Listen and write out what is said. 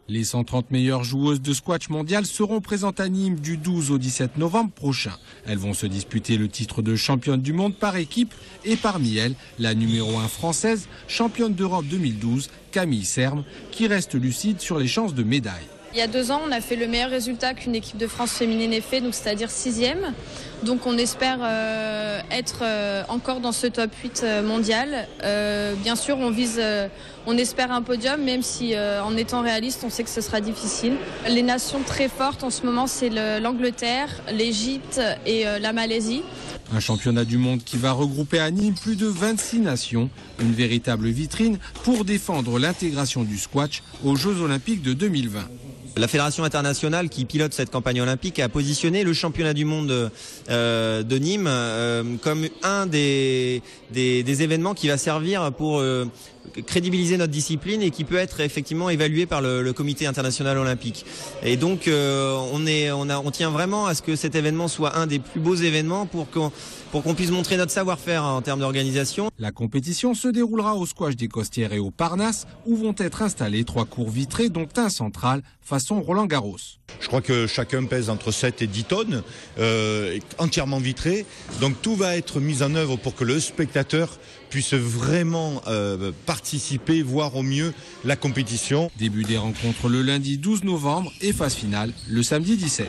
Les 130 meilleures joueuses de squash mondial seront présentes à Nîmes du 12 au 17 novembre prochain. Elles vont se disputer le titre de championne du monde par équipe et parmi elles, la numéro 1 française, championne d'Europe 2012, Camille Serme, qui reste lucide sur les chances de médaille. Il y a 2 ans, on a fait le meilleur résultat qu'une équipe de France féminine ait fait, donc c'est-à-dire 6e. Donc on espère être encore dans ce top 8 mondial. Bien sûr, on espère un podium, même si en étant réaliste, on sait que ce sera difficile. Les nations très fortes en ce moment, c'est l'Angleterre, l'Égypte et la Malaisie. Un championnat du monde qui va regrouper à Nîmes plus de 26 nations, une véritable vitrine pour défendre l'intégration du squash aux Jeux Olympiques de 2020. La Fédération internationale qui pilote cette campagne olympique a positionné le championnat du monde de Nîmes comme un des événements qui va servir pour crédibiliser notre discipline et qui peut être effectivement évalué par le comité international olympique. Et donc on tient vraiment à ce que cet événement soit un des plus beaux événements pour qu'on puisse montrer notre savoir-faire en termes d'organisation. La compétition se déroulera au squash des Costières et au Parnasse où vont être installés 3 courts vitrés dont un central façon Roland Garros. Je crois que chacun pèse entre 7 et 10 tonnes, entièrement vitré. Donc tout va être mis en œuvre pour que le spectateur puisse vraiment participer, voir au mieux la compétition. Début des rencontres le lundi 12 novembre et phase finale le samedi 17.